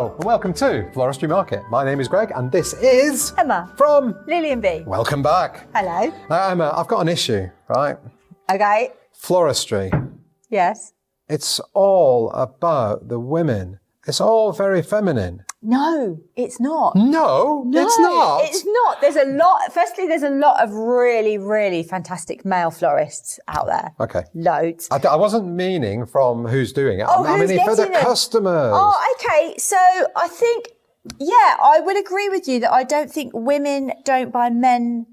Hello and welcome to Floristry Market. My name is Greg and this is Emma from Lily and B. Welcome back. Hello. Now Emma, I've got an issue, right? Okay. Floristry. Yes. It's all about the women. It's all very feminine. No, it's not. No, it's not. It's not. There's a lot of really, really fantastic male florists out there. Okay. Loads. I wasn't meaning from who's doing it. Oh, I who's mean for the getting them? customers. Oh, okay. So I think, yeah, I would agree with you that I don't think women don't buy men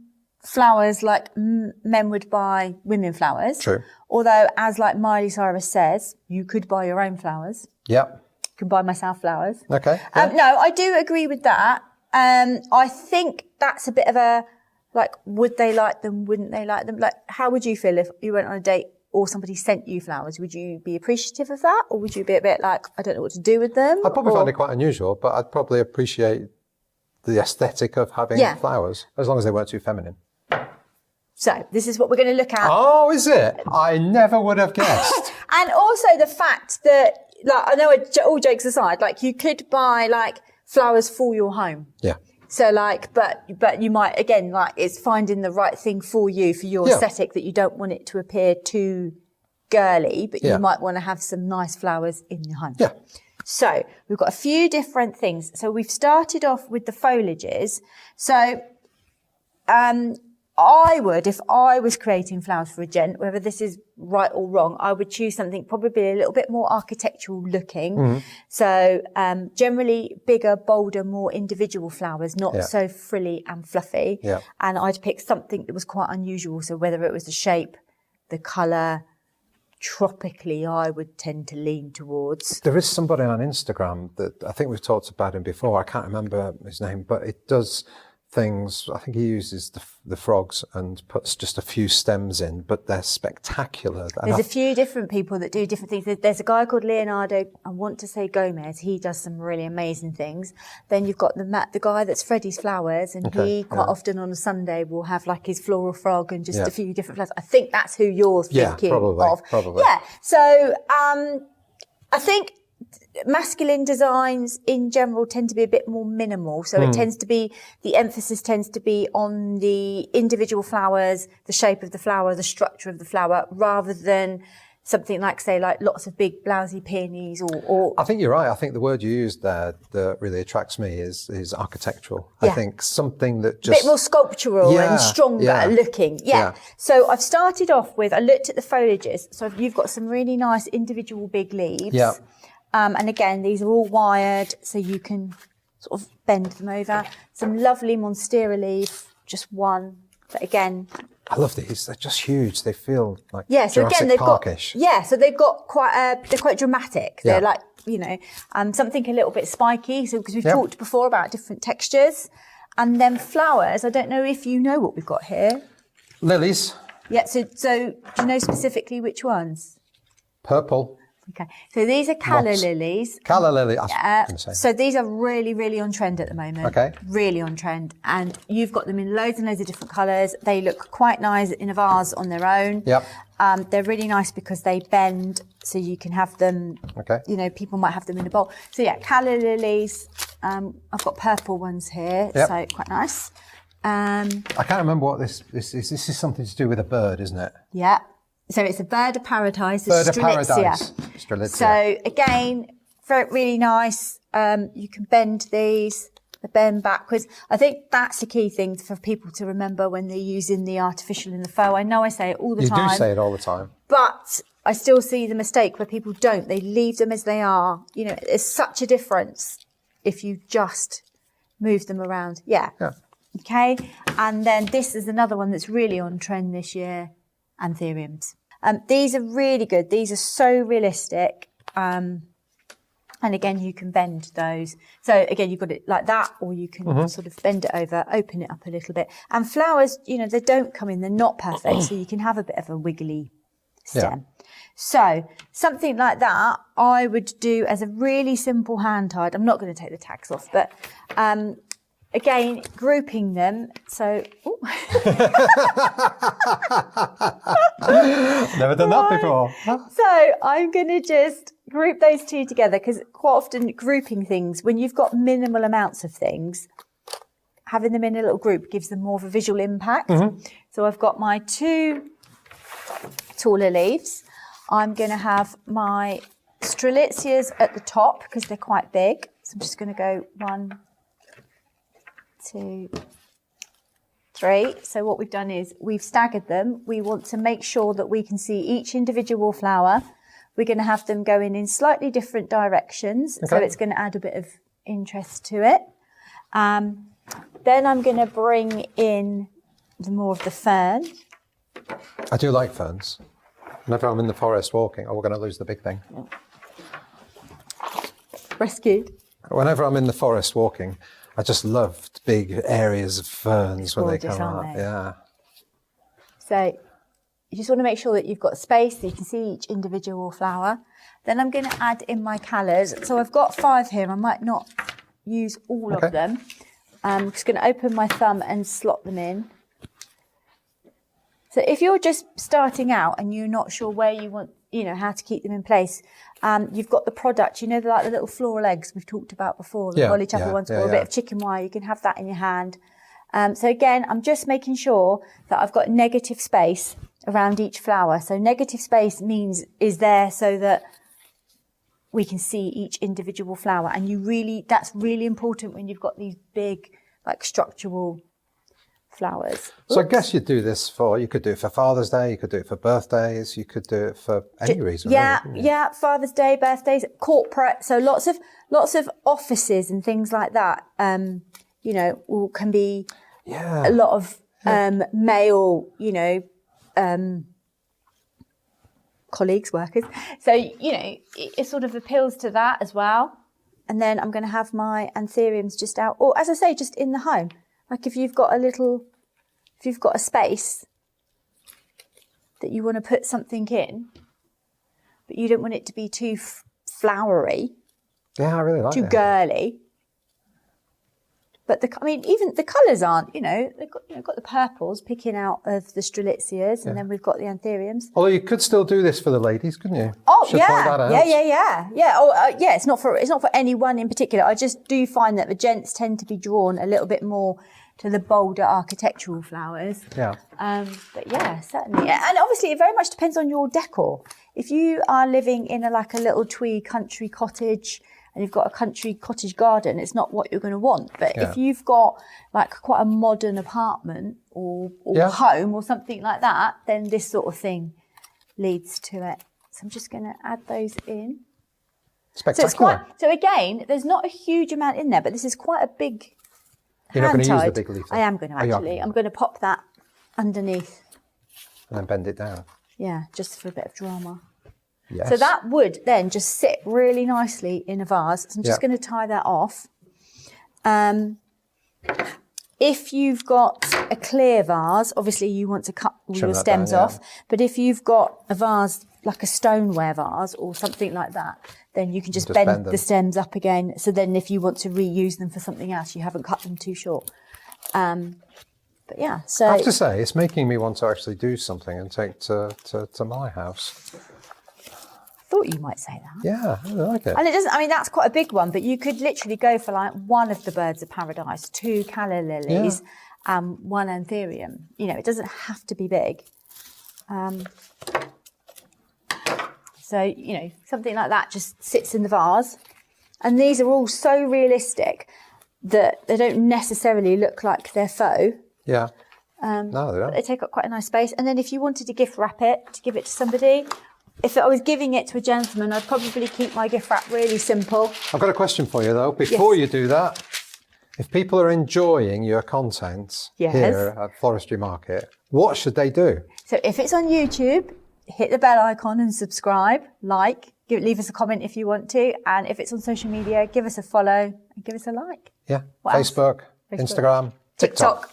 flowers like men would buy women flowers. True. Although, as like Miley Cyrus says, you could buy your own flowers. Yep. Can buy myself flowers. Okay. Yeah. No, I do agree with that. I think that's a bit of a, like, would they like them? Wouldn't they like them? Like, how would you feel if you went on a date or somebody sent you flowers? Would you be appreciative of that? Or would you be a bit like, I don't know what to do with them? I'd probably find it quite unusual, but I'd probably appreciate the aesthetic of having flowers, as long as they weren't too feminine. So this is what we're going to look at. Oh, is it? I never would have guessed. And also the fact that, like, I know, all jokes aside, like, you could buy like flowers for your home. Yeah. So like, but you might, again, like, it's finding the right thing for you, for your aesthetic, that you don't want it to appear too girly, but you might want to have some nice flowers in your home. Yeah. So we've got a few different things. So we've started off with the foliages. So, I would, if I was creating flowers for a gent, whether this is right or wrong, I would choose something probably a little bit more architectural looking. Mm-hmm. So generally bigger, bolder, more individual flowers, not so frilly and fluffy. Yeah. And I'd pick something that was quite unusual. So whether it was the shape, the colour, tropically, I would tend to lean towards. There is somebody on Instagram that I think we've talked about him before. I can't remember his name, but it does things. I think he uses the frogs and puts just a few stems in, but they're spectacular. There's a few different people that do different things. There's a guy called Leonardo, I want to say Gomez. He does some really amazing things. Then you've got the guy that's Freddie's Flowers, and he quite often on a Sunday will have like his floral frog and just a few different flowers. I think that's who you're thinking of. Probably. Yeah. So I think masculine designs in general tend to be a bit more minimal. So it tends to be, the emphasis tends to be on the individual flowers, the shape of the flower, the structure of the flower, rather than something like, say, like lots of big blousy peonies or... I think you're right. I think the word you used there that really attracts me is architectural. I think something that just... a bit more sculptural and stronger looking. Yeah. So I've started off with, I looked at the foliages. So you've got some really nice individual big leaves. Yeah. And again, these are all wired, so you can sort of bend them over. Some lovely monstera leaf, just one. But again, I love these. They're just huge. They feel like so Jurassic again, they've Park-ish. so they've got they're quite dramatic. They're like, you know, something a little bit spiky. So because we've talked before about different textures, and then flowers. I don't know if you know what we've got here. Lilies. Yeah. So do you know specifically which ones? Purple. Okay, so these are calla lilies. Calla lily. So these are really, really on trend at the moment. Okay. Really on trend. And you've got them in loads and loads of different colours. They look quite nice in a vase on their own. Yep. They're really nice because they bend, so you can have them, you know, people might have them in a bowl. So yeah, calla lilies. I've got purple ones here, so quite nice. I can't remember what this is. This is something to do with a bird, isn't it? Yeah. So it's a bird of paradise, bird of paradise. Strelitzia. So again, really nice. You can bend these, they bend backwards. I think that's the key thing for people to remember when they're using the artificial in the faux. I know I say it all the time. You do say it all the time. But I still see the mistake where people don't. They leave them as they are. You know, there's such a difference if you just move them around. Yeah. Okay. And then this is another one that's really on trend this year, anthuriums. These are really good. These are so realistic. And again, you can bend those. So again, you've got it like that, or you can sort of bend it over, open it up a little bit. And flowers, you know, they don't come in, they're not perfect. So you can have a bit of a wiggly stem. So something like that, I would do as a really simple hand tied. I'm not going to take the tags off, but again, grouping them. So, never done that before. So I'm going to just group those two together, because quite often grouping things, when you've got minimal amounts of things, having them in a little group gives them more of a visual impact. So I've got my 2 taller leaves. I'm going to have my strelitzias at the top because they're quite big. So I'm just going to go 1, 2, 3. So what we've done is we've staggered them. We want to make sure that we can see each individual flower. We're going to have them going in slightly different directions. So it's going to add a bit of interest to it. Then I'm going to bring in more of the fern. I do like ferns. Whenever I'm in the forest walking, we're going to lose the big thing. Rescued. Whenever I'm in the forest walking, I just love big areas of ferns when they gorgeous, come aren't out. they? Yeah. So you just want to make sure that you've got space so you can see each individual flower. Then I'm going to add in my colours. So I've got 5 here. I might not use all of them. I'm just going to open my thumb and slot them in. So if you're just starting out and you're not sure where you want, how to keep them in place, you've got the product, like the little floral eggs we've talked about before, the polychapel ones, or a bit of chicken wire. You can have that in your hand. So again, I'm just making sure that I've got negative space around each flower. So negative space is there so that we can see each individual flower. And that's really important when you've got these big, like structural flowers. So I guess you could do it for Father's Day, you could do it for birthdays, you could do it for any reason. Yeah, Father's Day, birthdays, corporate. So lots of offices and things like that, can be a lot of male, colleagues, workers. So, it sort of appeals to that as well. And then I'm going to have my anthuriums just out, or as I say, just in the home. Like if you've got a space that you want to put something in, but you don't want it to be too flowery. Yeah, I really like too girly. But even the colours aren't, they've got the purples picking out of the strelitzias, and then we've got the anthuriums. Although you could still do this for the ladies, couldn't you? Oh, Should point that out. Yeah. Oh, yeah. It's not for anyone in particular. I just do find that the gents tend to be drawn a little bit more to the bolder architectural flowers. Yeah. But yeah, certainly. And obviously, it very much depends on your decor. If you are living in a little twee country cottage, and you've got a country cottage garden, it's not what you're going to want. But if you've got quite a modern apartment or home or something like that, then this sort of thing leads to it. So I'm just going to add those in. Spectacular. So again, there's not a huge amount in there, but this is quite a big You're not going to use the hand-tied. big leaf? I am going to actually. I'm going to pop that underneath. And then bend it down. Yeah, just for a bit of drama. Yes. So that would then just sit really nicely in a vase. So I'm just going to tie that off. If you've got a clear vase, obviously you want to cut all your stems off. But if you've got a vase, like a stoneware vase or something like that, then you can just bend the stems up again. So then if you want to reuse them for something else, you haven't cut them too short. But yeah, so I have to say, it's making me want to actually do something and take to my house. thought you might say that. Yeah, I like it. And it doesn't, that's quite a big one, but you could literally go for one of the birds of paradise, 2 calla lilies, 1 anthurium. It doesn't have to be big. So, something like that just sits in the vase. And these are all so realistic that they don't necessarily look like they're faux. Yeah. No, they don't. But they take up quite a nice space. And then if you wanted to gift wrap it, to give it to somebody, if I was giving it to a gentleman, I'd probably keep my gift wrap really simple. I've got a question for you, though. Before you do that, if people are enjoying your content here at Floristry Market, what should they do? So if it's on YouTube, hit the bell icon and subscribe, leave us a comment if you want to. And if it's on social media, give us a follow and give us a like. Yeah. Facebook, Instagram, TikTok.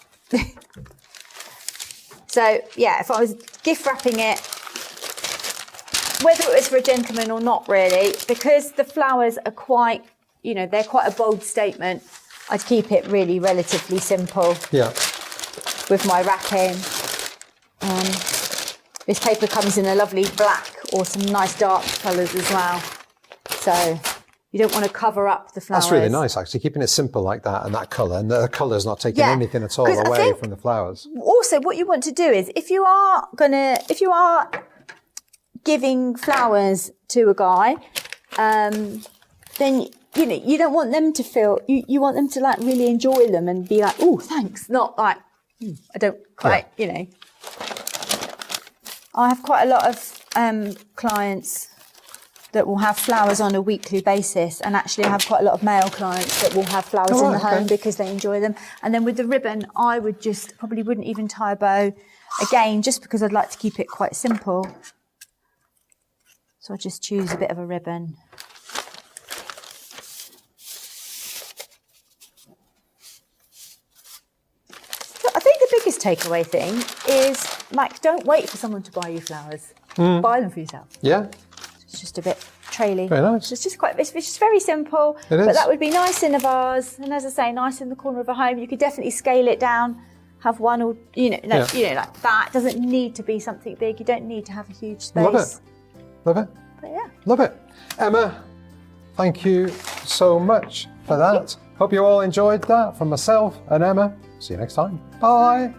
So, if I was gift wrapping it, whether it was for a gentleman or not really, because the flowers are quite, they're quite a bold statement, I'd keep it really relatively simple. Yeah. With my wrapping. This paper comes in a lovely black or some nice dark colours as well. So you don't want to cover up the flowers. That's really nice, actually, keeping it simple like that and that colour. And the colour's not taking Yeah. anything at all 'Cause I away think from the flowers. Also, what you want to do is if you are giving flowers to a guy, then you don't want them to feel, you want them to like really enjoy them and be like, oh, thanks, not like, I don't quite, I have quite a lot of clients that will have flowers on a weekly basis, and actually I have quite a lot of male clients that will have flowers in the home because they enjoy them. And then with the ribbon, I would probably wouldn't even tie a bow again, just because I'd like to keep it quite simple. So I just choose a bit of a ribbon. So I think the biggest takeaway thing is, like, don't wait for someone to buy you flowers. Buy them for yourself. Yeah. It's just a bit trailing. Very nice. It's just very simple. It is. But that would be nice in a vase, and as I say, nice in the corner of a home. You could definitely scale it down, have one or like that. It doesn't need to be something big. You don't need to have a huge space. Love it. Love it. But yeah. Love it. Emma, thank you so much for that. Hope you all enjoyed that from myself and Emma. See you next time. Bye.